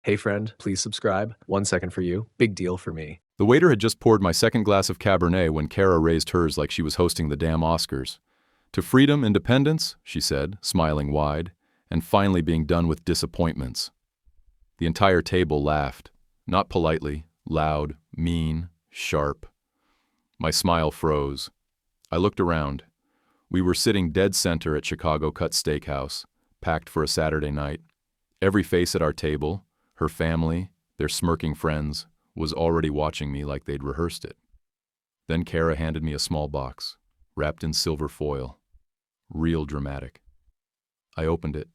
Hey friend, please subscribe. 1 second for you. Big deal for me. The waiter had just poured my second glass of Cabernet when Kara raised hers like she was hosting the damn Oscars. To freedom, independence, she said, smiling wide, and finally being done with disappointments. The entire table laughed, not politely, loud, mean, sharp. My smile froze. I looked around. We were sitting dead center at Chicago Cut Steakhouse, packed for a Saturday night. Every face at our table, her family, their smirking friends, was already watching me like they'd rehearsed it. Then Kara handed me a small box, wrapped in silver foil. Real dramatic. I opened it.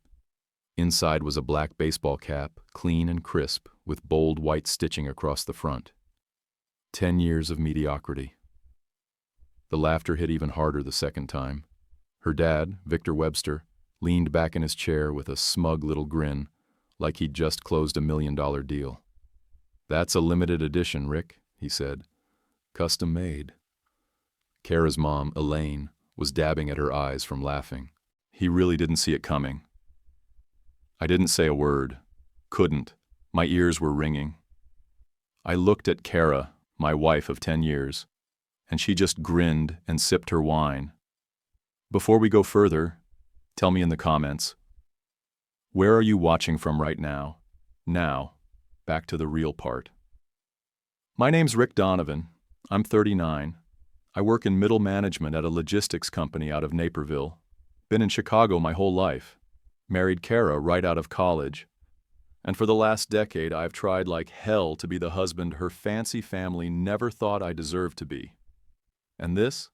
Inside was a black baseball cap, clean and crisp, with bold white stitching across the front. 10 years of mediocrity. The laughter hit even harder the second time. Her dad, Victor Webster, leaned back in his chair with a smug little grin, like he'd just closed $1 million deal. "That's a limited edition, Rick," he said. "Custom made." Kara's mom, Elaine, was dabbing at her eyes from laughing. He really didn't see it coming. I didn't say a word. Couldn't. My ears were ringing. I looked at Kara, my wife of 10 years, and she just grinned and sipped her wine. Before we go further, tell me in the comments, where are you watching from right now? Now, back to the real part. My name's Rick Donovan. I'm 39. I work in middle management at a logistics company out of Naperville. Been in Chicago my whole life. Married Kara right out of college. And for the last decade, I've tried like hell to be the husband her fancy family never thought I deserved to be. And this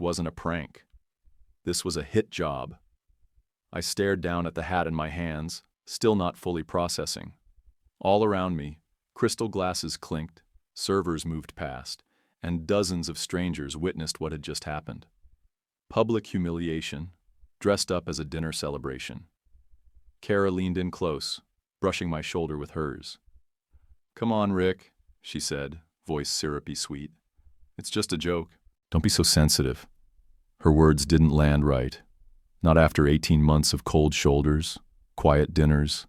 wasn't a prank. This was a hit job. I stared down at the hat in my hands, still not fully processing. All around me, crystal glasses clinked, servers moved past, and dozens of strangers witnessed what had just happened. Public humiliation, dressed up as a dinner celebration. Kara leaned in close, brushing my shoulder with hers. "Come on, Rick," she said, voice syrupy sweet. "It's just a joke. Don't be so sensitive." Her words didn't land right. Not after 18 months of cold shoulders, quiet dinners,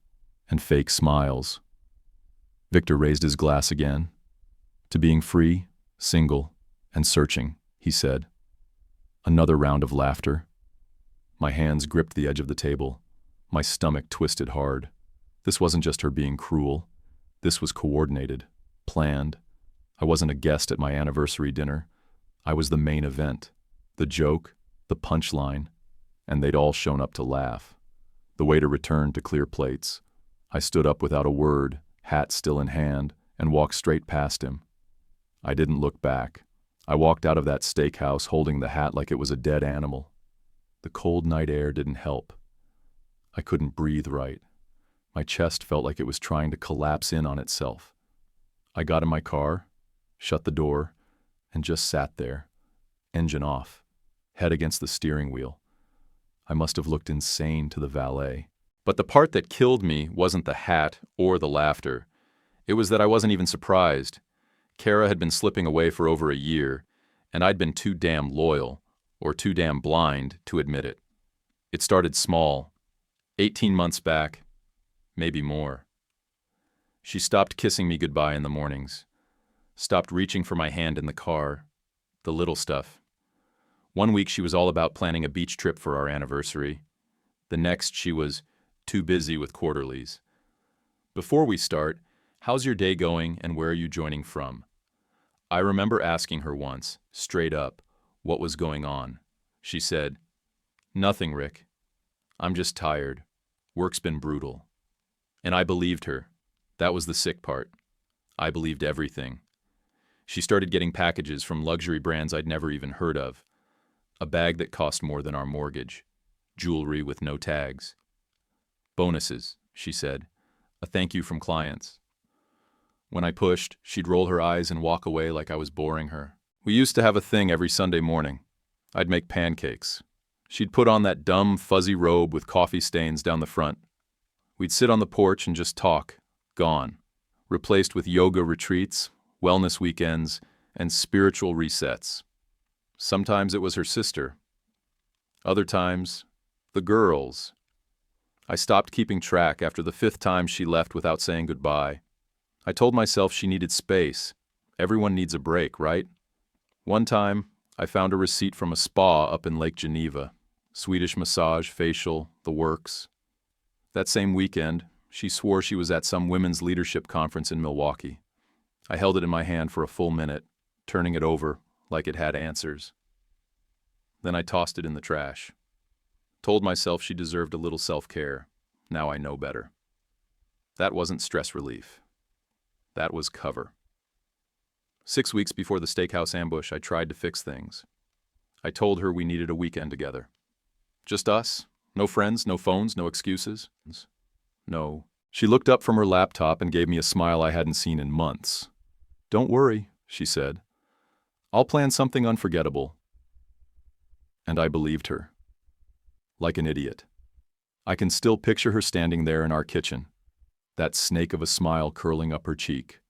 and fake smiles. Victor raised his glass again. "To being free, single, and searching," he said. Another round of laughter. My hands gripped the edge of the table. My stomach twisted hard. This wasn't just her being cruel. This was coordinated, planned. I wasn't a guest at my anniversary dinner. I was the main event, the joke, the punchline, and they'd all shown up to laugh. The waiter returned to clear plates. I stood up without a word, hat still in hand, and walked straight past him. I didn't look back. I walked out of that steakhouse holding the hat like it was a dead animal. The cold night air didn't help. I couldn't breathe right. My chest felt like it was trying to collapse in on itself. I got in my car, shut the door, and just sat there, engine off, head against the steering wheel. I must have looked insane to the valet. But the part that killed me wasn't the hat or the laughter. It was that I wasn't even surprised. Kara had been slipping away for over a year, and I'd been too damn loyal, or too damn blind, to admit it. It started small. 18 months back, maybe more. She stopped kissing me goodbye in the mornings. Stopped reaching for my hand in the car. The little stuff. One week she was all about planning a beach trip for our anniversary. The next she was too busy with quarterlies. "Before we start, how's your day going and where are you joining from?" I remember asking her once, straight up, what was going on. She said, "Nothing, Rick. I'm just tired. Work's been brutal." And I believed her. That was the sick part. I believed everything. She started getting packages from luxury brands I'd never even heard of. A bag that cost more than our mortgage. Jewelry with no tags. "Bonuses," she said. "A thank you from clients." When I pushed, she'd roll her eyes and walk away like I was boring her. We used to have a thing every Sunday morning. I'd make pancakes. She'd put on that dumb, fuzzy robe with coffee stains down the front. We'd sit on the porch and just talk. Gone. Replaced with yoga retreats, wellness weekends, and spiritual resets. Sometimes it was her sister. Other times, the girls. I stopped keeping track after the 5th time she left without saying goodbye. I told myself she needed space. Everyone needs a break, right? One time, I found a receipt from a spa up in Lake Geneva. Swedish massage, facial, the works. That same weekend, she swore she was at some women's leadership conference in Milwaukee. I held it in my hand for a full minute, turning it over like it had answers. Then I tossed it in the trash. Told myself she deserved a little self-care. Now I know better. That wasn't stress relief. That was cover. 6 weeks before the steakhouse ambush, I tried to fix things. I told her we needed a weekend together. Just us. No friends, no phones, no excuses. No. She looked up from her laptop and gave me a smile I hadn't seen in months. "Don't worry," she said. "I'll plan something unforgettable." And I believed her. Like an idiot. I can still picture her standing there in our kitchen, that snake of a smile curling up her cheek.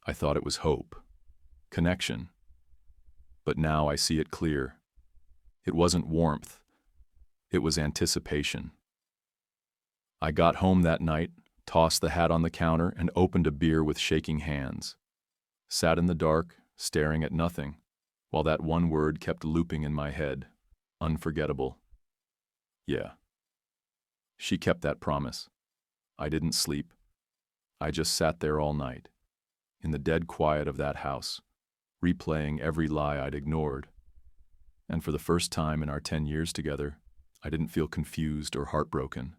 I thought it was hope. Connection. But now I see it clear. It wasn't warmth. It was anticipation. I got home that night, tossed the hat on the counter, and opened a beer with shaking hands. Sat in the dark, staring at nothing, while that one word kept looping in my head. Unforgettable. Yeah. She kept that promise. I didn't sleep. I just sat there all night, in the dead quiet of that house, replaying every lie I'd ignored. And for the first time in our 10 years together, I didn't feel confused or heartbroken.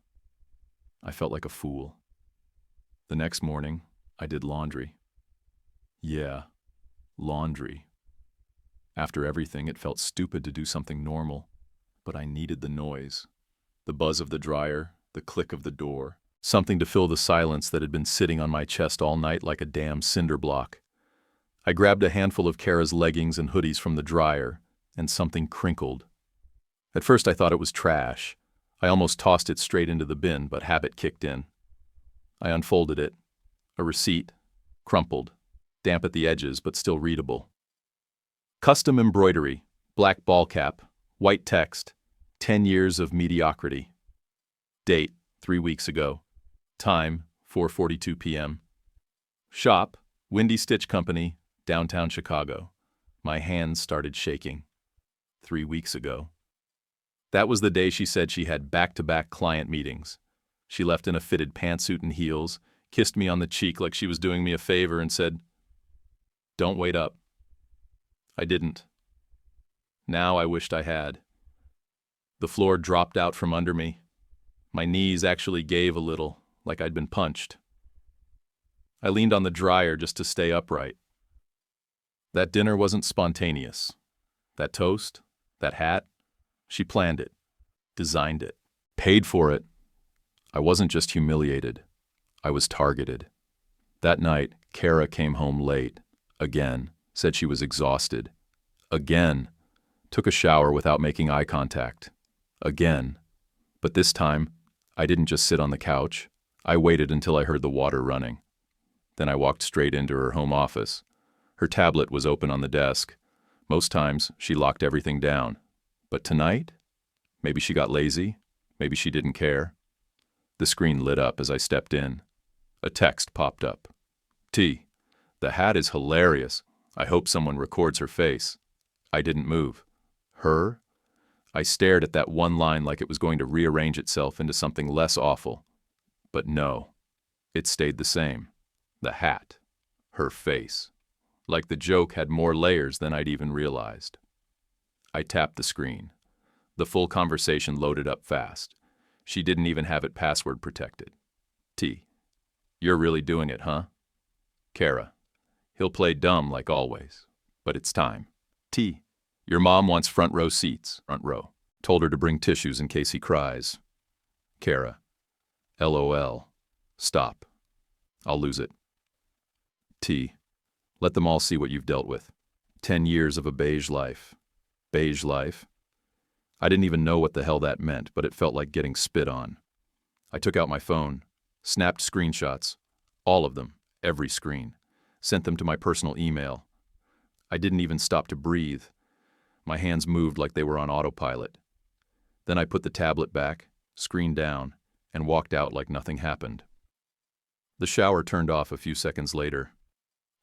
I felt like a fool. The next morning, I did laundry. Yeah, laundry. After everything, it felt stupid to do something normal, but I needed the noise. The buzz of the dryer, the click of the door, something to fill the silence that had been sitting on my chest all night like a damn cinder block. I grabbed a handful of Kara's leggings and hoodies from the dryer, and something crinkled. At first I thought it was trash. I almost tossed it straight into the bin, but habit kicked in. I unfolded it. A receipt, crumpled, damp at the edges, but still readable. Custom embroidery, black ball cap, white text, 10 years of mediocrity. Date, 3 weeks ago. Time, 4:42 p.m. Shop, Windy Stitch Company, downtown Chicago. My hands started shaking. 3 weeks ago. That was the day she said she had back-to-back client meetings. She left in a fitted pantsuit and heels, kissed me on the cheek like she was doing me a favor, and said, "Don't wait up." I didn't. Now I wished I had. The floor dropped out from under me. My knees actually gave a little, like I'd been punched. I leaned on the dryer just to stay upright. That dinner wasn't spontaneous. That toast, that hat, she planned it, designed it, paid for it. I wasn't just humiliated. I was targeted. That night, Kara came home late. Again, said she was exhausted. Again, took a shower without making eye contact. Again. But this time, I didn't just sit on the couch. I waited until I heard the water running. Then I walked straight into her home office. Her tablet was open on the desk. Most times, she locked everything down. But tonight, maybe she got lazy, maybe she didn't care. The screen lit up as I stepped in. A text popped up. "T, the hat is hilarious. I hope someone records her face." I didn't move. Her? I stared at that one line like it was going to rearrange itself into something less awful. But no, it stayed the same. The hat. Her face. Like the joke had more layers than I'd even realized. I tapped the screen. The full conversation loaded up fast. She didn't even have it password protected. T, you're really doing it, huh? Kara, he'll play dumb like always, but it's time. T, your mom wants front row seats. Front row. Told her to bring tissues in case he cries. Kara, LOL. Stop. I'll lose it. T, let them all see what you've dealt with. 10 years of a beige life. Beige life? I didn't even know what the hell that meant, but it felt like getting spit on. I took out my phone, snapped screenshots, all of them, every screen, sent them to my personal email. I didn't even stop to breathe. My hands moved like they were on autopilot. Then I put the tablet back, screen down, and walked out like nothing happened. The shower turned off a few seconds later.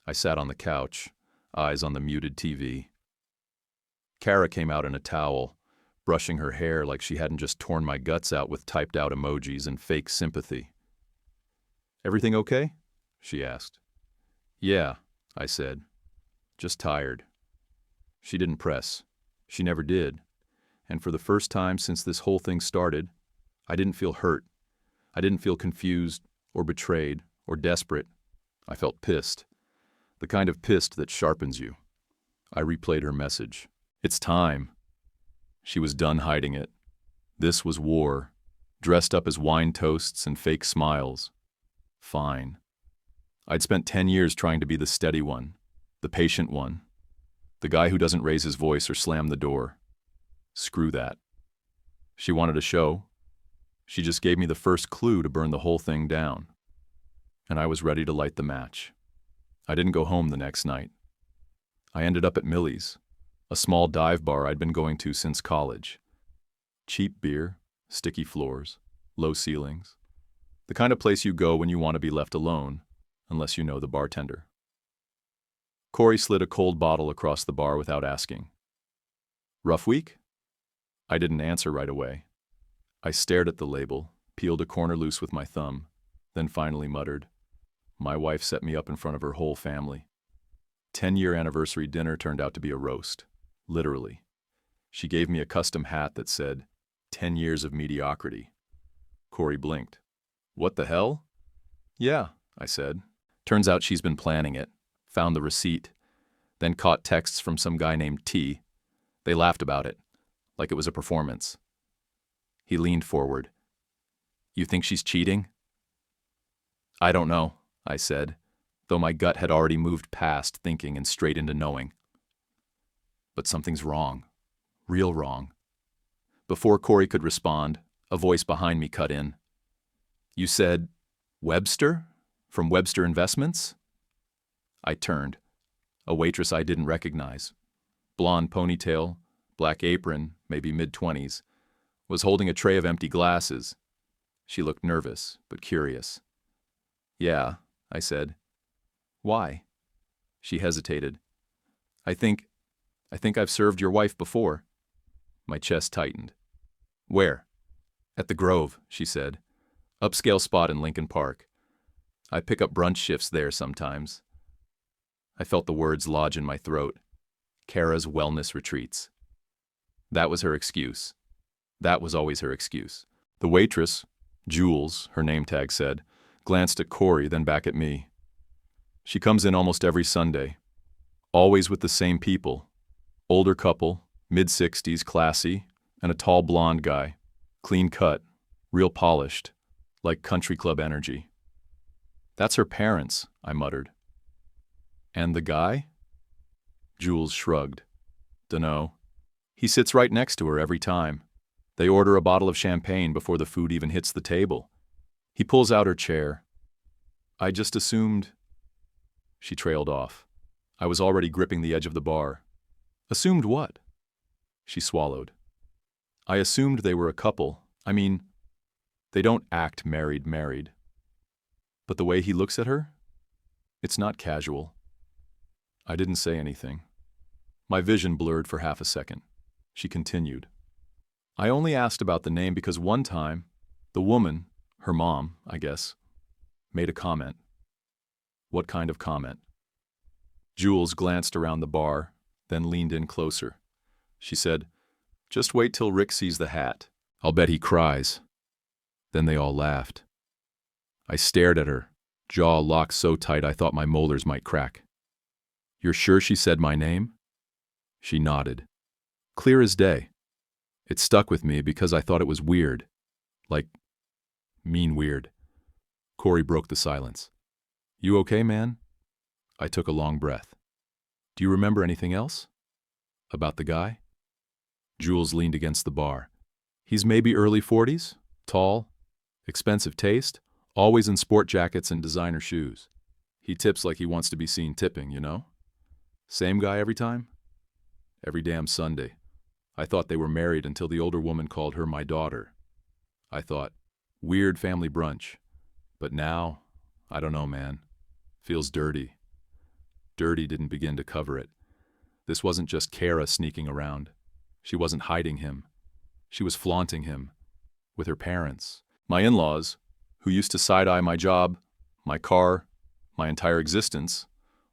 I sat on the couch, eyes on the muted TV. Kara came out in a towel, brushing her hair like she hadn't just torn my guts out with typed-out emojis and fake sympathy. "Everything okay?" she asked. "Yeah," I said. "Just tired." She didn't press. She never did. And for the first time since this whole thing started, I didn't feel hurt. I didn't feel confused or betrayed or desperate. I felt pissed. The kind of pissed that sharpens you. I replayed her message. "It's time." She was done hiding it. This was war, dressed up as wine toasts and fake smiles. Fine. I'd spent 10 years trying to be the steady one, the patient one, the guy who doesn't raise his voice or slam the door. Screw that. She wanted a show. She just gave me the first clue to burn the whole thing down. And I was ready to light the match. I didn't go home the next night. I ended up at Millie's, a small dive bar I'd been going to since college. Cheap beer, sticky floors, low ceilings. The kind of place you go when you want to be left alone, unless you know the bartender. Corey slid a cold bottle across the bar without asking. "Rough week?" I didn't answer right away. I stared at the label, peeled a corner loose with my thumb, then finally muttered, "My wife set me up in front of her whole family." 10-year anniversary dinner turned out to be a roast, literally. She gave me a custom hat that said, 10 years of mediocrity. Corey blinked. "What the hell?" "Yeah," I said. "Turns out she's been planning it, found the receipt, then caught texts from some guy named T. They laughed about it, like it was a performance." He leaned forward. "You think she's cheating?" "I don't know," I said, though my gut had already moved past thinking and straight into knowing. But something's wrong. Real wrong. Before Corey could respond, a voice behind me cut in. "You said Webster? From Webster Investments?" I turned. A waitress I didn't recognize. Blonde ponytail, black apron, maybe mid-20s, was holding a tray of empty glasses. She looked nervous, but curious. "Yeah," I said. "Why?" She hesitated. I think I've served your wife before." My chest tightened. "Where?" "At the Grove," she said. "Upscale spot in Lincoln Park. I pick up brunch shifts there sometimes." I felt the words lodge in my throat. Kara's wellness retreats. That was her excuse. That was always her excuse. The waitress, Jules, her name tag said, glanced at Corey, then back at me. "She comes in almost every Sunday. Always with the same people. Older couple, mid-60s, classy, and a tall blonde guy. Clean cut, real polished, like country club energy." "That's her parents," I muttered. "And the guy?" Jules shrugged. "Dunno. He sits right next to her every time. They order a bottle of champagne before the food even hits the table. He pulls out her chair. I just assumed..." She trailed off. I was already gripping the edge of the bar. "Assumed what?" She swallowed. "I assumed they were a couple. I mean, they don't act married. But the way he looks at her? It's not casual." I didn't say anything. My vision blurred for half a second. She continued. "I only asked about the name because one time, the woman, her mom, I guess, made a comment." "What kind of comment?" Jules glanced around the bar, then leaned in closer. She said, "Just wait till Rick sees the hat. I'll bet he cries." Then they all laughed. I stared at her, jaw locked so tight I thought my molars might crack. "You're sure she said my name?" She nodded. Clear as day. It stuck with me because I thought it was weird. Like, mean weird. Corey broke the silence. "You okay, man?" I took a long breath. "Do you remember anything else? About the guy?" Jules leaned against the bar. "He's maybe early 40s, tall, expensive taste, always in sport jackets and designer shoes. He tips like he wants to be seen tipping, you know? Same guy every time?" "Every damn Sunday. I thought they were married until the older woman called her my daughter. I thought, Weird family brunch. But now, I don't know, man. Feels dirty. Dirty didn't begin to cover it. This wasn't just Kara sneaking around. She wasn't hiding him. She was flaunting him. With her parents. My in-laws, who used to side-eye my job, my car, my entire existence,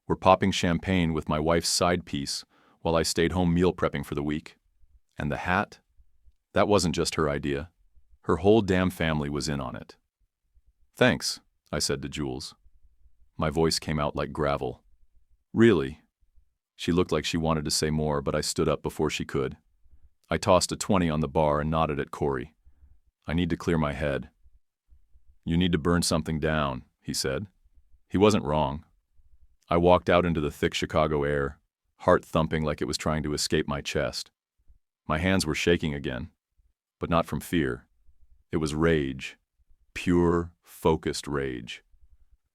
were popping champagne with my wife's side piece while I stayed home meal prepping for the week. And the hat? That wasn't just her idea. Her whole damn family was in on it. Thanks, I said to Jules. My voice came out like gravel. Really? She looked like she wanted to say more, but I stood up before she could. I tossed a 20 on the bar and nodded at Corey. I need to clear my head. You need to burn something down, he said. He wasn't wrong. I walked out into the thick Chicago air, heart thumping like it was trying to escape my chest. My hands were shaking again, but not from fear. It was rage. Pure, focused rage.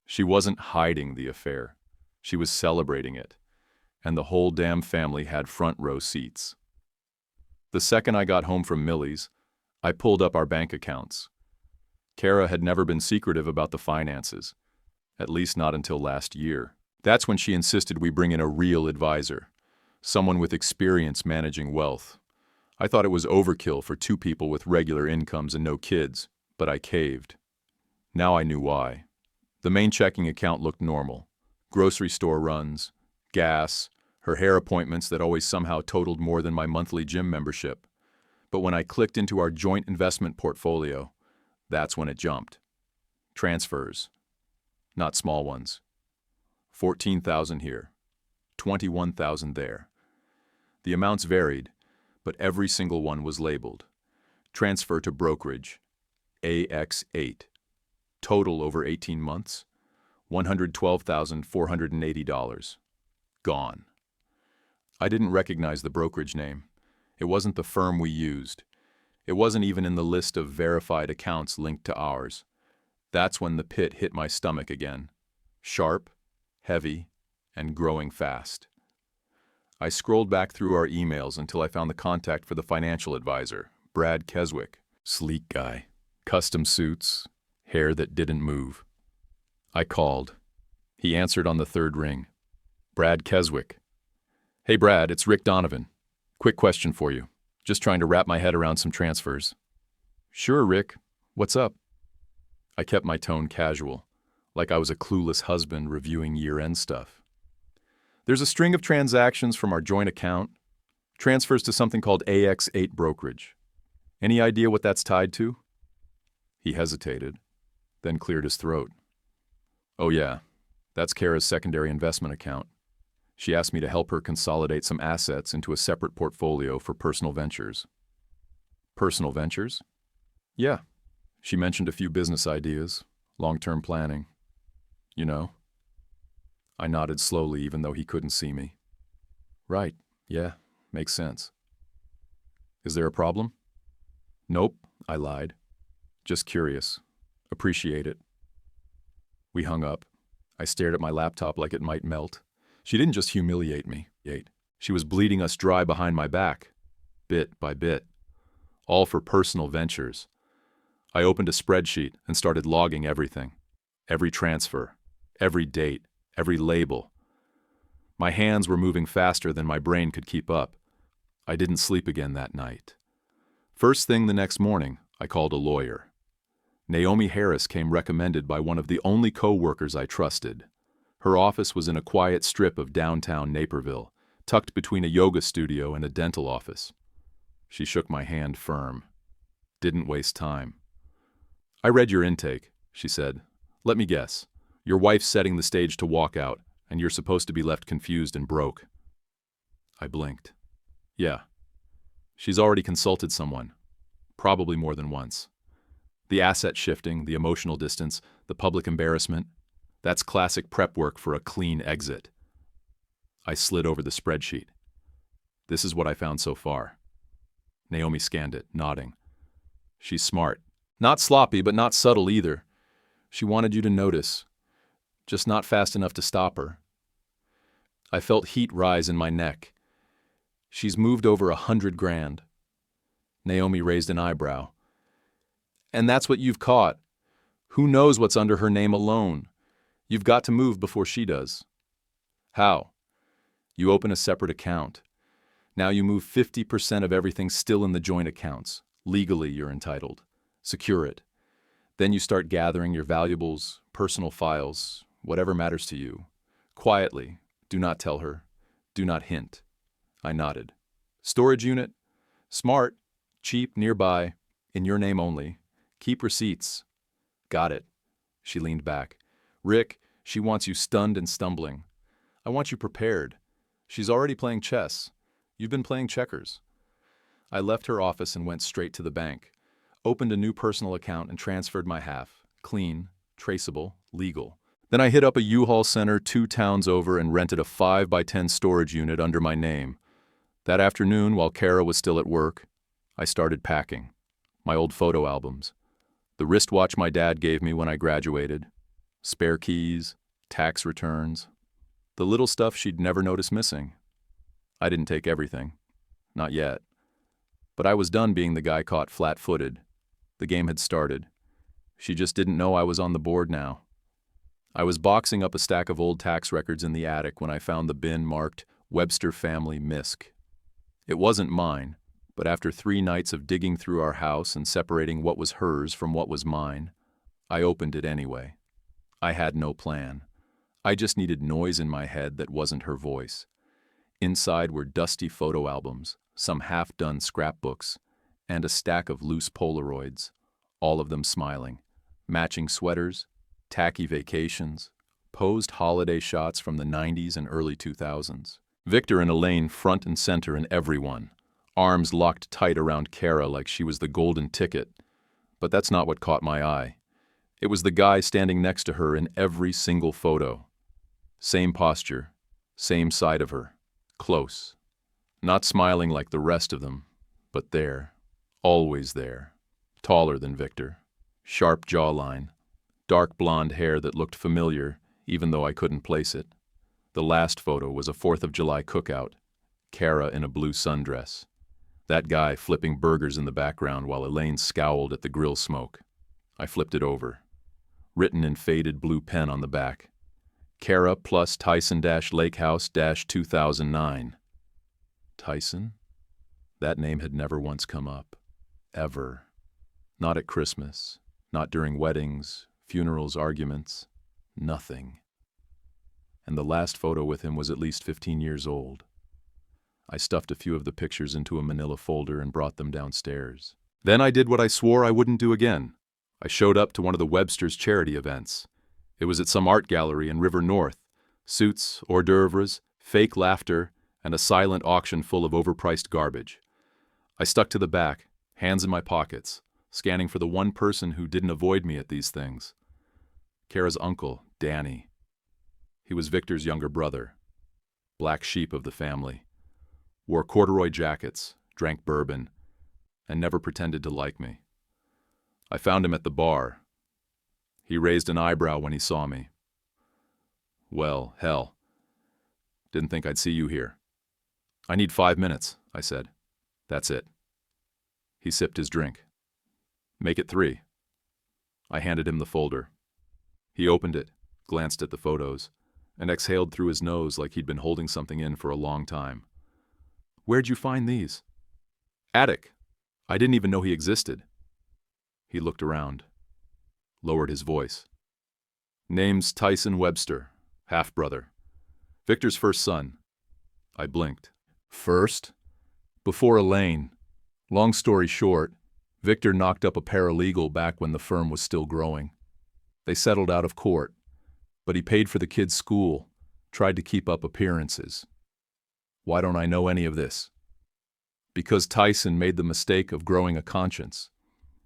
She wasn't hiding the affair. She was celebrating it, and the whole damn family had front row seats. The second I got home from Millie's, I pulled up our bank accounts. Kara had never been secretive about the finances, at least not until last year. That's when she insisted we bring in a real advisor, someone with experience managing wealth. I thought it was overkill for two people with regular incomes and no kids, but I caved. Now I knew why. The main checking account looked normal. Grocery store runs, gas, her hair appointments that always somehow totaled more than my monthly gym membership. But when I clicked into our joint investment portfolio, that's when it jumped. Transfers. Not small ones. 14,000 here. 21,000 there. The amounts varied, but every single one was labeled. Transfer to brokerage. AX8. Total over 18 months. $112,480. Gone. I didn't recognize the brokerage name. It wasn't the firm we used. It wasn't even in the list of verified accounts linked to ours. That's when the pit hit my stomach again. Sharp, heavy, and growing fast. I scrolled back through our emails until I found the contact for the financial advisor, Brad Keswick. Sleek guy. Custom suits, hair that didn't move. I called. He answered on the third ring. Brad Keswick. Hey Brad, it's Rick Donovan. Quick question for you. Just trying to wrap my head around some transfers. Sure, Rick. What's up? I kept my tone casual, like I was a clueless husband reviewing year-end stuff. There's a string of transactions from our joint account, transfers to something called AX8 brokerage. Any idea what that's tied to? He hesitated, then cleared his throat. Oh yeah, that's Kara's secondary investment account. She asked me to help her consolidate some assets into a separate portfolio for personal ventures. Personal ventures? Yeah. She mentioned a few business ideas, long-term planning. You know? I nodded slowly even though he couldn't see me. Right, yeah, makes sense. Is there a problem? Nope, I lied. Just curious. Appreciate it. We hung up. I stared at my laptop like it might melt. She didn't just humiliate me. She was bleeding us dry behind my back, bit by bit. All for personal ventures. I opened a spreadsheet and started logging everything. Every transfer, every date, every label. My hands were moving faster than my brain could keep up. I didn't sleep again that night. First thing the next morning, I called a lawyer. Naomi Harris came recommended by one of the only co-workers I trusted. Her office was in a quiet strip of downtown Naperville, tucked between a yoga studio and a dental office. She shook my hand firm. Didn't waste time. I read your intake, she said. Let me guess. Your wife's setting the stage to walk out, and you're supposed to be left confused and broke. I blinked. Yeah. She's already consulted someone. Probably more than once. The asset shifting, the emotional distance, the public embarrassment. That's classic prep work for a clean exit. I slid over the spreadsheet. This is what I found so far. Naomi scanned it, nodding. She's smart. Not sloppy, but not subtle either. She wanted you to notice, just not fast enough to stop her. I felt heat rise in my neck. She's moved over $100,000. Naomi raised an eyebrow. And that's what you've caught. Who knows what's under her name alone? You've got to move before she does. How? You open a separate account. Now you move 50% of everything still in the joint accounts. Legally, you're entitled. Secure it. Then you start gathering your valuables, personal files, whatever matters to you. Quietly. Do not tell her. Do not hint. I nodded. Storage unit? Smart. Cheap, nearby. In your name only. Keep receipts. Got it. She leaned back. Rick, she wants you stunned and stumbling. I want you prepared. She's already playing chess. You've been playing checkers. I left her office and went straight to the bank. Opened a new personal account and transferred my half. Clean, traceable, legal. Then I hit up a U-Haul center 2 towns over and rented a 5x10 storage unit under my name. That afternoon, while Kara was still at work, I started packing. My old photo albums. The wristwatch my dad gave me when I graduated. Spare keys, tax returns. The little stuff she'd never notice missing. I didn't take everything. Not yet. But I was done being the guy caught flat-footed. The game had started. She just didn't know I was on the board now. I was boxing up a stack of old tax records in the attic when I found the bin marked Webster Family Misc. It wasn't mine, but after 3 nights of digging through our house and separating what was hers from what was mine, I opened it anyway. I had no plan. I just needed noise in my head that wasn't her voice. Inside were dusty photo albums, some half-done scrapbooks, and a stack of loose Polaroids, all of them smiling. Matching sweaters, tacky vacations, posed holiday shots from the 90s and early 2000s. Victor and Elaine front and center in every one, arms locked tight around Kara like she was the golden ticket. But that's not what caught my eye. It was the guy standing next to her in every single photo. Same posture, same side of her, close. Not smiling like the rest of them, but there, always there. Taller than Victor, sharp jawline, dark blonde hair that looked familiar even though I couldn't place it. The last photo was a 4th of July cookout, Kara in a blue sundress. That guy flipping burgers in the background while Elaine scowled at the grill smoke. I flipped it over. Written in faded blue pen on the back. Kara plus Tyson-Lakehouse-2009. Tyson? That name had never once come up. Ever. Not at Christmas. Not during weddings, funerals, arguments. Nothing. And the last photo with him was at least 15 years old. I stuffed a few of the pictures into a manila folder and brought them downstairs. Then I did what I swore I wouldn't do again. I showed up to one of the Webster's charity events. It was at some art gallery in River North. Suits, hors d'oeuvres, fake laughter, and a silent auction full of overpriced garbage. I stuck to the back, hands in my pockets, scanning for the one person who didn't avoid me at these things. Kara's uncle, Danny. He was Victor's younger brother. Black sheep of the family. Wore corduroy jackets, drank bourbon, and never pretended to like me. I found him at the bar. He raised an eyebrow when he saw me. Well, hell. Didn't think I'd see you here. I need 5 minutes, I said. That's it. He sipped his drink. Make it 3. I handed him the folder. He opened it, glanced at the photos, and exhaled through his nose like he'd been holding something in for a long time. Where'd you find these? Attic. I didn't even know he existed. He looked around, lowered his voice. Name's Tyson Webster, half-brother. Victor's first son. I blinked. First? Before Elaine. Long story short, Victor knocked up a paralegal back when the firm was still growing. They settled out of court, but he paid for the kid's school, tried to keep up appearances. Why don't I know any of this? Because Tyson made the mistake of growing a conscience.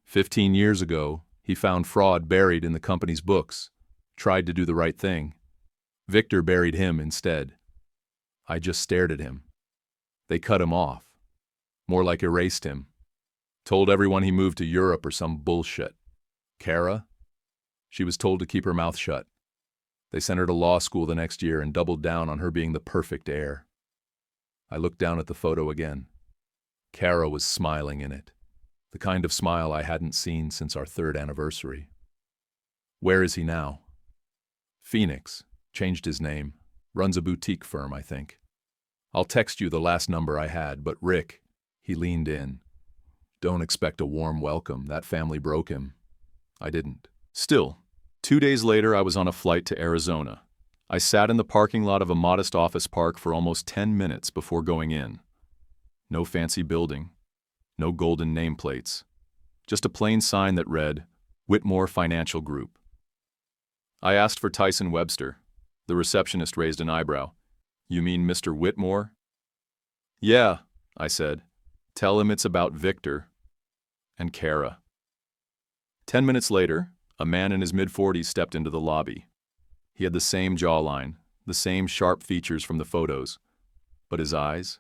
15 years ago, he found fraud buried in the company's books, tried to do the right thing. Victor buried him instead. I just stared at him. They cut him off. More like erased him. Told everyone he moved to Europe or some bullshit. Kara? She was told to keep her mouth shut. They sent her to law school the next year and doubled down on her being the perfect heir. I looked down at the photo again. Kara was smiling in it. the kind of smile I hadn't seen since our 3rd anniversary. Where is he now? Phoenix. Changed his name. Runs a boutique firm, I think. I'll text you the last number I had, but Rick, he leaned in. Don't expect a warm welcome. That family broke him. I didn't. Still, 2 days later, I was on a flight to Arizona. I sat in the parking lot of a modest office park for almost 10 minutes before going in. No fancy building. No golden nameplates. Just a plain sign that read, Whitmore Financial Group. I asked for Tyson Webster. The receptionist raised an eyebrow. You mean Mr. Whitmore? Yeah, I said. Tell him it's about Victor and Kara. 10 minutes later, a man in his mid-40s stepped into the lobby. He had the same jawline, the same sharp features from the photos, but his eyes?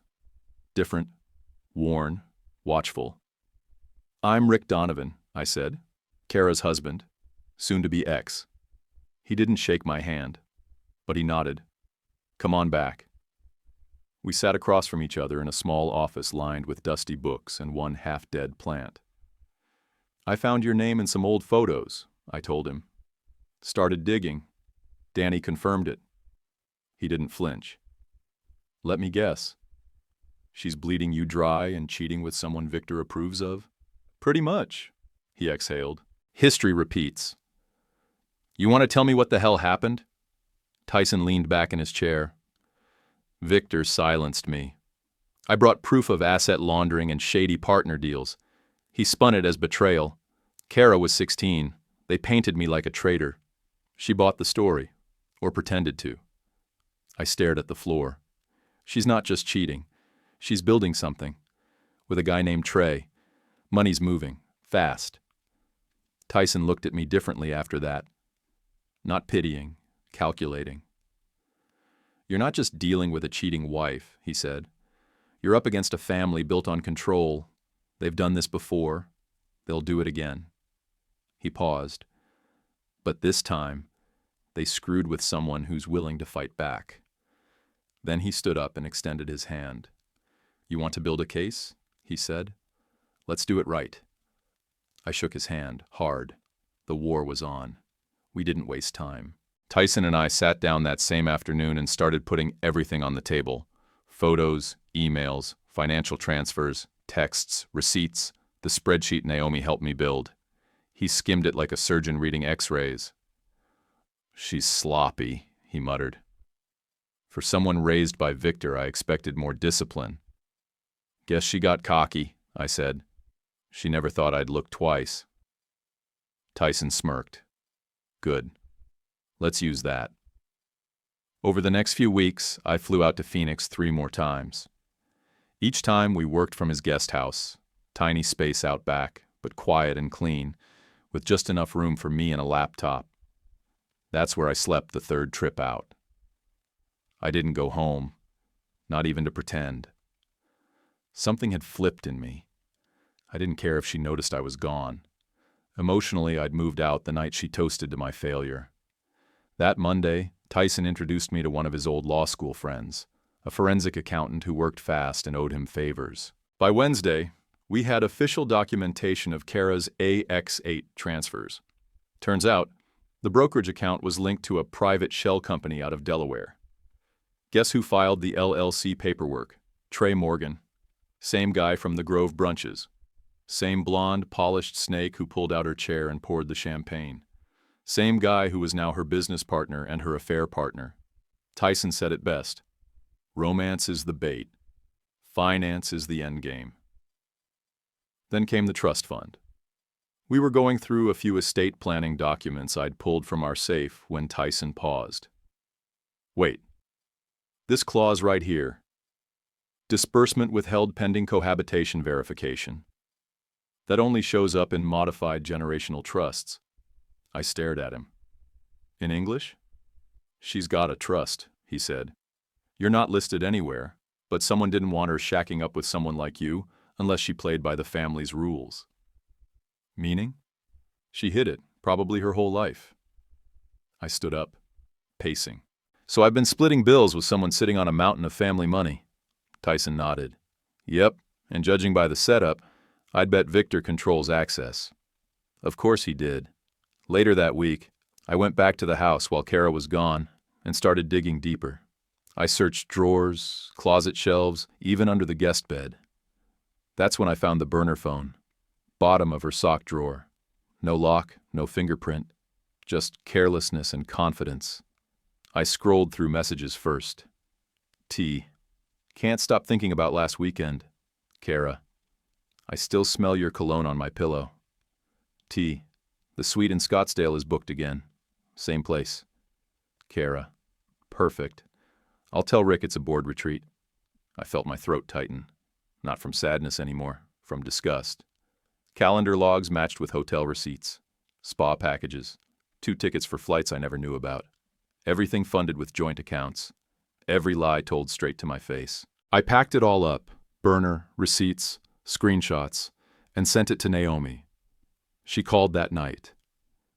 Different, worn, watchful. I'm Rick Donovan, I said, Kara's husband, soon-to-be ex. He didn't shake my hand, but he nodded. Come on back. We sat across from each other in a small office lined with dusty books and one half-dead plant. I found your name in some old photos, I told him. Started digging. Danny confirmed it. He didn't flinch. Let me guess. She's bleeding you dry and cheating with someone Victor approves of? Pretty much, he exhaled. History repeats. You want to tell me what the hell happened? Tyson leaned back in his chair. Victor silenced me. I brought proof of asset laundering and shady partner deals. He spun it as betrayal. Kara was 16. They painted me like a traitor. She bought the story, or pretended to. I stared at the floor. She's not just cheating. She's building something. With a guy named Trey. Money's moving. Fast. Tyson looked at me differently after that. Not pitying, calculating. You're not just dealing with a cheating wife, he said. You're up against a family built on control. They've done this before. They'll do it again. He paused. But this time, they screwed with someone who's willing to fight back. Then he stood up and extended his hand. You want to build a case? He said. Let's do it right. I shook his hand, hard. The war was on. We didn't waste time. Tyson and I sat down that same afternoon and started putting everything on the table. Photos, emails, financial transfers, texts, receipts, the spreadsheet Naomi helped me build. He skimmed it like a surgeon reading x-rays. She's sloppy, he muttered. For someone raised by Victor, I expected more discipline. Guess she got cocky, I said. She never thought I'd look twice. Tyson smirked. Good. Let's use that. Over the next few weeks, I flew out to Phoenix 3 more times. Each time we worked from his guest house, tiny space out back, but quiet and clean, with just enough room for me and a laptop. That's where I slept the 3rd trip out. I didn't go home, not even to pretend. Something had flipped in me. I didn't care if she noticed I was gone. Emotionally, I'd moved out the night she toasted to my failure. That Monday, Tyson introduced me to one of his old law school friends, a forensic accountant who worked fast and owed him favors. By Wednesday, we had official documentation of Kara's AX8 transfers. Turns out, the brokerage account was linked to a private shell company out of Delaware. Guess who filed the LLC paperwork? Trey Morgan. Same guy from the Grove brunches. Same blonde, polished snake who pulled out her chair and poured the champagne. Same guy who was now her business partner and her affair partner. Tyson said it best. Romance is the bait. Finance is the endgame. Then came the trust fund. We were going through a few estate planning documents I'd pulled from our safe when Tyson paused. Wait. This clause right here. Disbursement withheld pending cohabitation verification. That only shows up in modified generational trusts. I stared at him. In English? She's got a trust, he said. You're not listed anywhere, but someone didn't want her shacking up with someone like you unless she played by the family's rules. Meaning? She hid it, probably her whole life. I stood up, pacing. So I've been splitting bills with someone sitting on a mountain of family money. Tyson nodded. Yep, and judging by the setup, I'd bet Victor controls access. Of course he did. Later that week, I went back to the house while Kara was gone and started digging deeper. I searched drawers, closet shelves, even under the guest bed. That's when I found the burner phone. Bottom of her sock drawer. No lock, no fingerprint. Just carelessness and confidence. I scrolled through messages first. T. Can't stop thinking about last weekend. Kara. I still smell your cologne on my pillow. T. The suite in Scottsdale is booked again. Same place. Kara. Perfect. I'll tell Rick it's a board retreat. I felt my throat tighten. Not from sadness anymore, from disgust. Calendar logs matched with hotel receipts. Spa packages. 2 tickets for flights I never knew about. Everything funded with joint accounts. Every lie told straight to my face. I packed it all up, burner, receipts, screenshots, and sent it to Naomi. She called that night.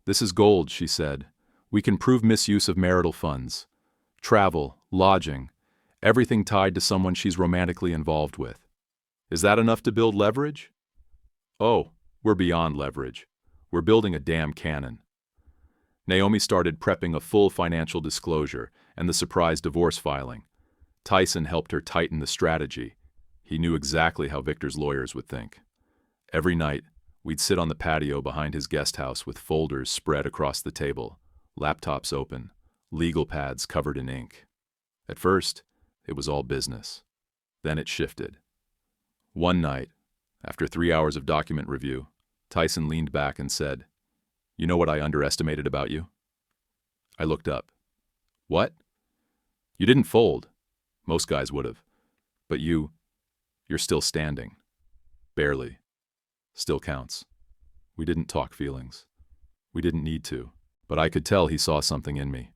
This is gold, she said. We can prove misuse of marital funds. Travel, lodging, everything tied to someone she's romantically involved with. Is that enough to build leverage? Oh, we're beyond leverage. We're building a damn cannon. Naomi started prepping a full financial disclosure and the surprise divorce filing. Tyson helped her tighten the strategy. He knew exactly how Victor's lawyers would think. Every night, we'd sit on the patio behind his guest house with folders spread across the table, laptops open, legal pads covered in ink. At first, it was all business. Then it shifted. One night, after 3 hours of document review, Tyson leaned back and said, "You know what I underestimated about you?" I looked up. "What?" "You didn't fold. Most guys would have. But you're still standing. Barely. Still counts." We didn't talk feelings. We didn't need to. But I could tell he saw something in me.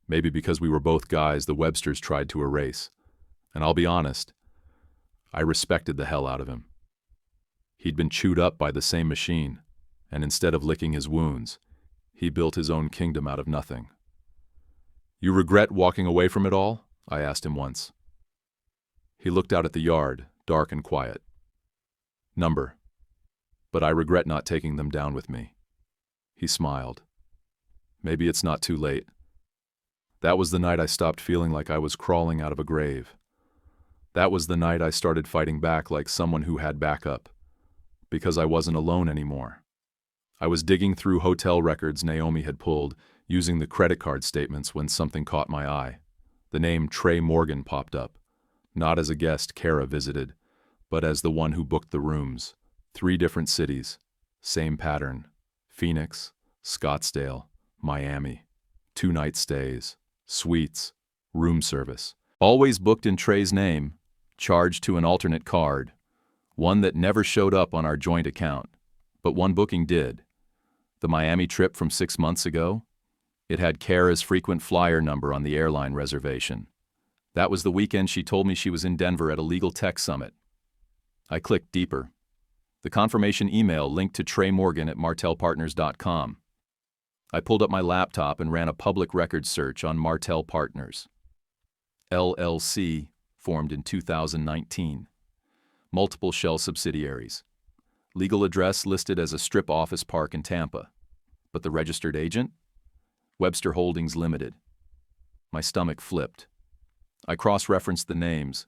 Maybe because we were both guys the Websters tried to erase. And I'll be honest, I respected the hell out of him. He'd been chewed up by the same machine, and instead of licking his wounds, he built his own kingdom out of nothing. "You regret walking away from it all?" I asked him once. He looked out at the yard, dark and quiet. "Number. But I regret not taking them down with me." He smiled. "Maybe it's not too late." That was the night I stopped feeling like I was crawling out of a grave. That was the night I started fighting back like someone who had backup, because I wasn't alone anymore. I was digging through hotel records Naomi had pulled, using the credit card statements when something caught my eye. The name Trey Morgan popped up, not as a guest Kara visited, but as the one who booked the rooms. 3 different cities, same pattern: Phoenix, Scottsdale, Miami. 2-night stays, suites, room service. Always booked in Trey's name, charged to an alternate card, one that never showed up on our joint account, but one booking did. The Miami trip from 6 months ago? It had Kara's frequent flyer number on the airline reservation. That was the weekend she told me she was in Denver at a legal tech summit. I clicked deeper. The confirmation email linked to Trey Morgan at martelpartners.com. I pulled up my laptop and ran a public records search on Martel Partners. LLC, formed in 2019. Multiple shell subsidiaries. Legal address listed as a strip office park in Tampa. But the registered agent? Webster Holdings Limited. My stomach flipped. I cross-referenced the names.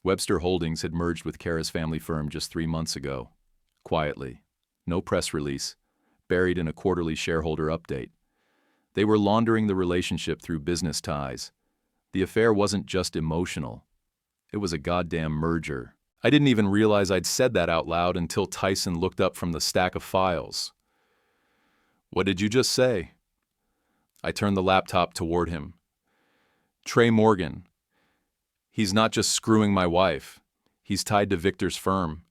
Webster Holdings had merged with Kara's family firm just 3 months ago. Quietly. No press release. Buried in a quarterly shareholder update. They were laundering the relationship through business ties. The affair wasn't just emotional. It was a goddamn merger. I didn't even realize I'd said that out loud until Tyson looked up from the stack of files. "What did you just say?" I turned the laptop toward him. "Trey Morgan. He's not just screwing my wife. He's tied to Victor's firm.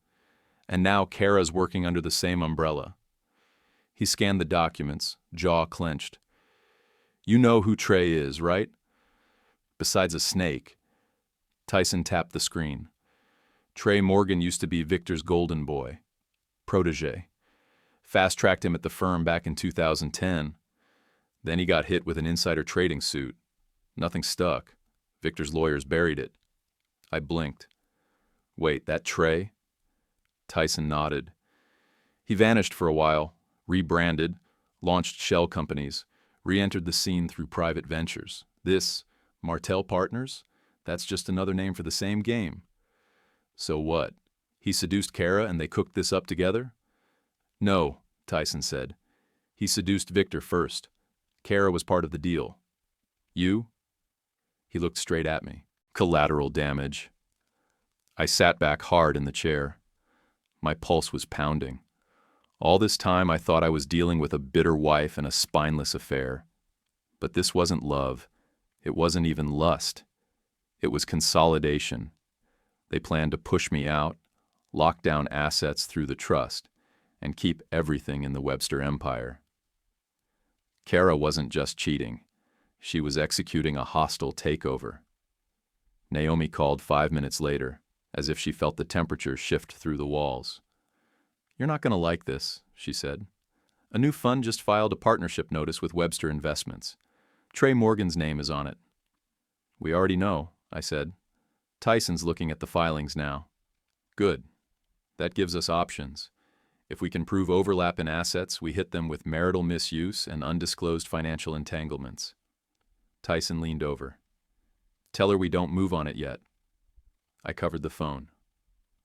And now Kara's working under the same umbrella." He scanned the documents, jaw clenched. "You know who Trey is, right? Besides a snake." Tyson tapped the screen. "Trey Morgan used to be Victor's golden boy. Protégé. Fast-tracked him at the firm back in 2010. Then he got hit with an insider trading suit. Nothing stuck. Victor's lawyers buried it." I blinked. "Wait, that Trey?" Tyson nodded. He vanished for a while, rebranded, launched shell companies, re-entered the scene through private ventures. This, Martell Partners, that's just another name for the same game. So what? He seduced Kara and they cooked this up together? No, Tyson said. He seduced Victor first. Kara was part of the deal. You? He looked straight at me. Collateral damage. I sat back hard in the chair. My pulse was pounding. All this time I thought I was dealing with a bitter wife and a spineless affair. But this wasn't love. It wasn't even lust. It was consolidation. They planned to push me out, lock down assets through the trust, and keep everything in the Webster empire. Kara wasn't just cheating. She was executing a hostile takeover. Naomi called 5 minutes later, as if she felt the temperature shift through the walls. "You're not going to like this," she said. "A new fund just filed a partnership notice with Webster Investments. Trey Morgan's name is on it." "We already know," I said. "Tyson's looking at the filings now." "Good. That gives us options. If we can prove overlap in assets, we hit them with marital misuse and undisclosed financial entanglements." Tyson leaned over. "Tell her we don't move on it yet." I covered the phone.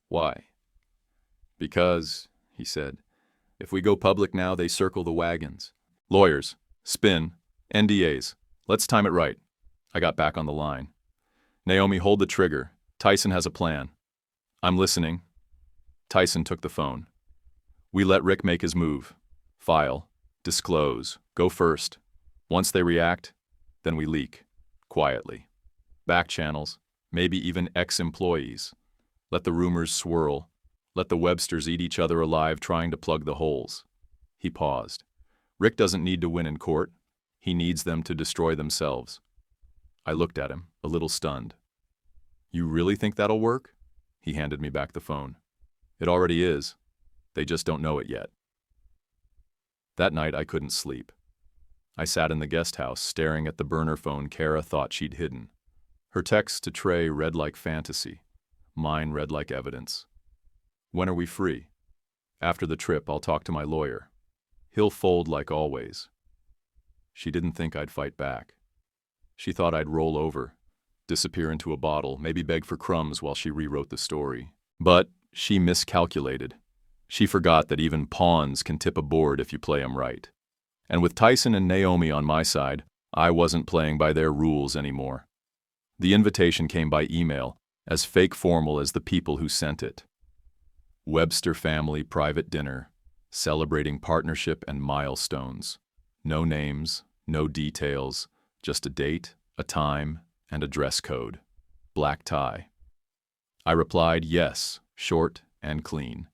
"Why?" "Because," he said, "if we go public now, they circle the wagons. Lawyers, spin, NDAs. Let's time it right." I got back on the line. "Naomi, hold the trigger. Tyson has a plan." "I'm listening." Tyson took the phone. "We let Rick make his move. File. Disclose. Go first. Once they react, then we leak. Quietly. Back channels. Maybe even ex-employees. Let the rumors swirl. Let the Websters eat each other alive trying to plug the holes." He paused. "Rick doesn't need to win in court. He needs them to destroy themselves." I looked at him, a little stunned. "You really think that'll work?" He handed me back the phone. "It already is. They just don't know it yet." That night I couldn't sleep. I sat in the guest house staring at the burner phone Kara thought she'd hidden. Her text to Trey read like fantasy. Mine read like evidence. "When are we free?" "After the trip, I'll talk to my lawyer. He'll fold like always." She didn't think I'd fight back. She thought I'd roll over, disappear into a bottle, maybe beg for crumbs while she rewrote the story. But she miscalculated. She forgot that even pawns can tip a board if you play 'em right. And with Tyson and Naomi on my side, I wasn't playing by their rules anymore. The invitation came by email, as fake formal as the people who sent it. Webster family private dinner, celebrating partnership and milestones. No names, no details, just a date, a time, and a dress code. Black tie. I replied yes, short and clean.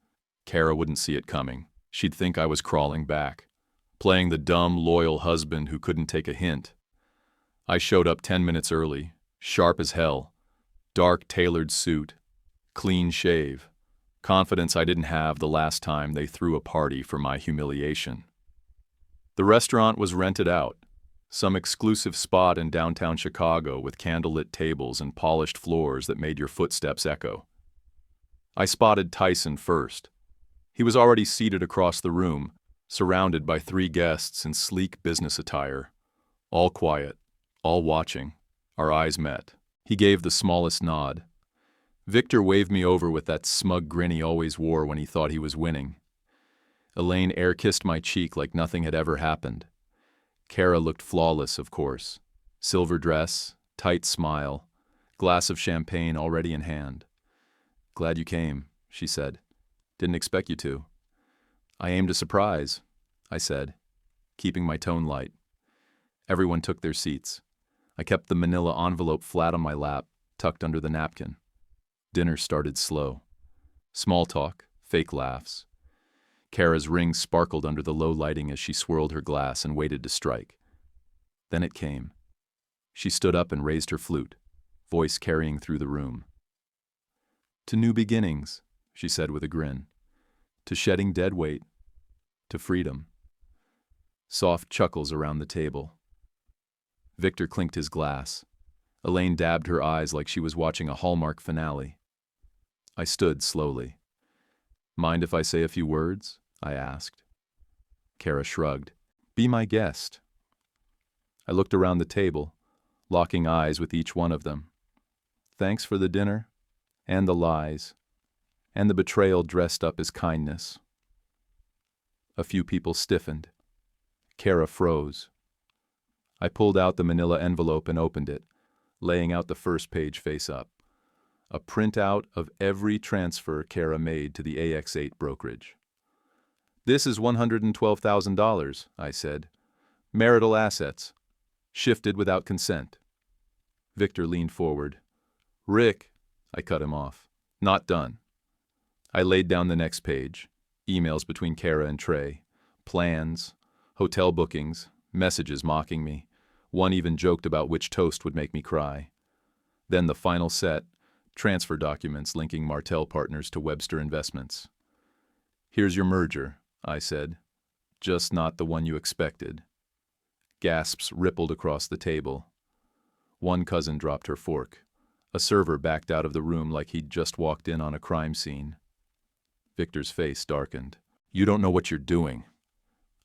Kara wouldn't see it coming. She'd think I was crawling back, playing the dumb, loyal husband who couldn't take a hint. I showed up 10 minutes early, sharp as hell, dark tailored suit, clean shave, confidence I didn't have the last time they threw a party for my humiliation. The restaurant was rented out, some exclusive spot in downtown Chicago with candlelit tables and polished floors that made your footsteps echo. I spotted Tyson first. He was already seated across the room, surrounded by 3 guests in sleek business attire. All quiet, all watching. Our eyes met. He gave the smallest nod. Victor waved me over with that smug grin he always wore when he thought he was winning. Elaine air-kissed my cheek like nothing had ever happened. Kara looked flawless, of course. Silver dress, tight smile, glass of champagne already in hand. "Glad you came," she said. "Didn't expect you to." "I aimed a surprise," I said, keeping my tone light. Everyone took their seats. I kept the manila envelope flat on my lap, tucked under the napkin. Dinner started slow. Small talk, fake laughs. Kara's ring sparkled under the low lighting as she swirled her glass and waited to strike. Then it came. She stood up and raised her flute, voice carrying through the room. "To new beginnings," she said with a grin. "To shedding dead weight. To freedom." Soft chuckles around the table. Victor clinked his glass. Elaine dabbed her eyes like she was watching a Hallmark finale. I stood slowly. Mind if I say a few words? I asked. Kara shrugged. Be my guest. I looked around the table, locking eyes with each one of them. Thanks for the dinner, and the lies, and the betrayal dressed up as kindness. A few people stiffened. Kara froze. I pulled out the manila envelope and opened it, laying out the first page face up. A printout of every transfer Kara made to the AX8 brokerage. This is $112,000, I said. Marital assets. Shifted without consent. Victor leaned forward. Rick, I cut him off. Not done. I laid down the next page. Emails between Kara and Trey. Plans. Hotel bookings. Messages mocking me. One even joked about which toast would make me cry. Then the final set. Transfer documents linking Martell Partners to Webster Investments. Here's your merger, I said. Just not the one you expected. Gasps rippled across the table. One cousin dropped her fork. A server backed out of the room like he'd just walked in on a crime scene. Victor's face darkened. You don't know what you're doing.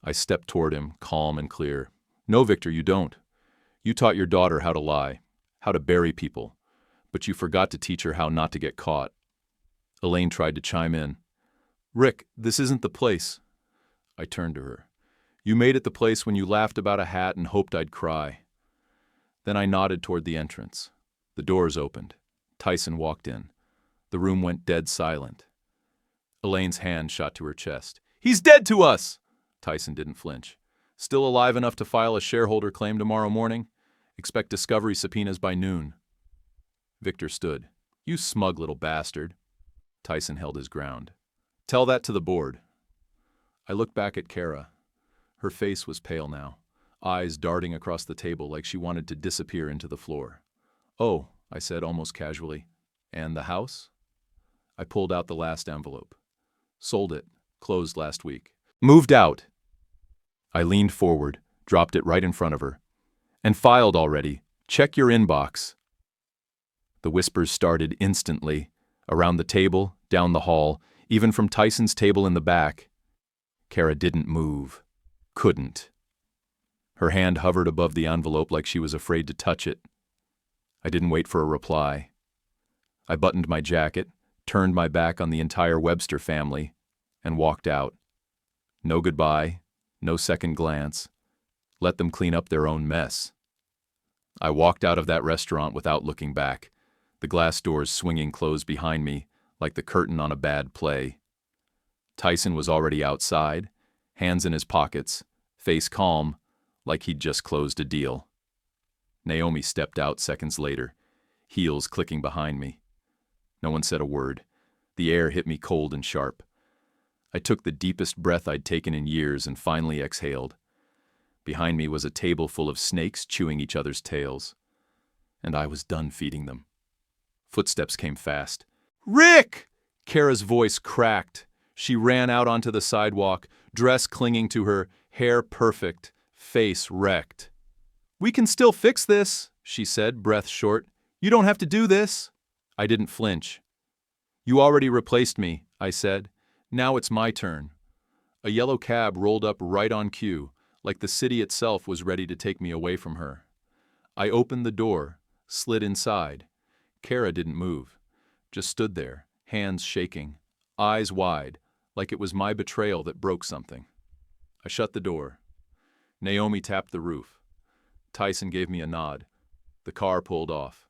I stepped toward him, calm and clear. No, Victor, you don't. You taught your daughter how to lie, how to bury people, but you forgot to teach her how not to get caught. Elaine tried to chime in. Rick, this isn't the place. I turned to her. You made it the place when you laughed about a hat and hoped I'd cry. Then I nodded toward the entrance. The doors opened. Tyson walked in. The room went dead silent. Elaine's hand shot to her chest. He's dead to us! Tyson didn't flinch. Still alive enough to file a shareholder claim tomorrow morning? Expect discovery subpoenas by noon. Victor stood. You smug little bastard. Tyson held his ground. Tell that to the board. I looked back at Kara. Her face was pale now, eyes darting across the table like she wanted to disappear into the floor. Oh, I said almost casually. And the house? I pulled out the last envelope. Sold it. Closed last week. Moved out. I leaned forward, dropped it right in front of her. And filed already. Check your inbox. The whispers started instantly, around the table, down the hall, even from Tyson's table in the back. Kara didn't move. Couldn't. Her hand hovered above the envelope like she was afraid to touch it. I didn't wait for a reply. I buttoned my jacket, turned my back on the entire Webster family, and walked out. No goodbye, no second glance. Let them clean up their own mess. I walked out of that restaurant without looking back, the glass doors swinging closed behind me like the curtain on a bad play. Tyson was already outside, hands in his pockets, face calm, like he'd just closed a deal. Naomi stepped out seconds later, heels clicking behind me. No one said a word. The air hit me cold and sharp. I took the deepest breath I'd taken in years and finally exhaled. Behind me was a table full of snakes chewing each other's tails. And I was done feeding them. Footsteps came fast. Rick! Kara's voice cracked. She ran out onto the sidewalk, dress clinging to her, hair perfect, face wrecked. We can still fix this, she said, breath short. You don't have to do this. I didn't flinch. You already replaced me, I said. Now it's my turn. A yellow cab rolled up right on cue, like the city itself was ready to take me away from her. I opened the door, slid inside. Kara didn't move, just stood there, hands shaking, eyes wide, like it was my betrayal that broke something. I shut the door. Naomi tapped the roof. Tyson gave me a nod. The car pulled off.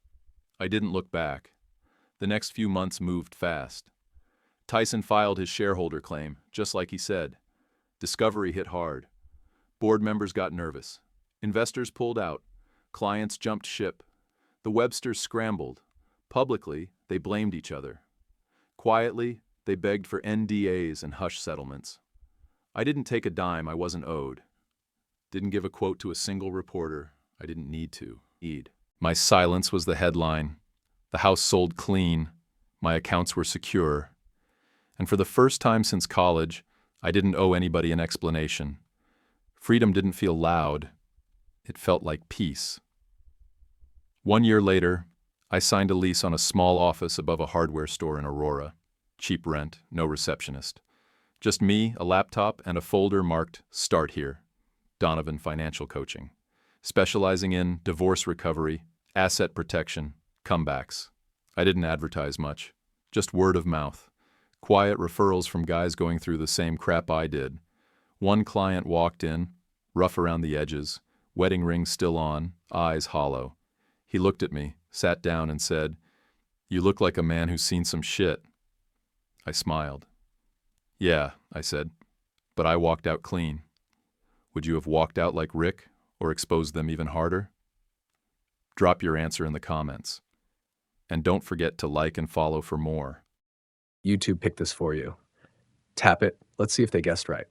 I didn't look back. The next few months moved fast. Tyson filed his shareholder claim, just like he said. Discovery hit hard. Board members got nervous. Investors pulled out. Clients jumped ship. The Websters scrambled. Publicly, they blamed each other. Quietly, they begged for NDAs and hush settlements. I didn't take a dime I wasn't owed. Didn't give a quote to a single reporter. I didn't need to. My silence was the headline. The house sold clean. My accounts were secure. And for the first time since college, I didn't owe anybody an explanation. Freedom didn't feel loud. It felt like peace. 1 year later, I signed a lease on a small office above a hardware store in Aurora. Cheap rent, no receptionist. Just me, a laptop, and a folder marked Start Here. Donovan Financial Coaching. Specializing in divorce recovery, asset protection, comebacks. I didn't advertise much. Just word of mouth. Quiet referrals from guys going through the same crap I did. One client walked in, rough around the edges, wedding ring still on, eyes hollow. He looked at me, sat down, and said, "You look like a man who's seen some shit." I smiled. "Yeah," I said, "but I walked out clean. Would you have walked out like Rick, or exposed them even harder?" Drop your answer in the comments. And don't forget to like and follow for more. YouTube picked this for you. Tap it. Let's see if they guessed right.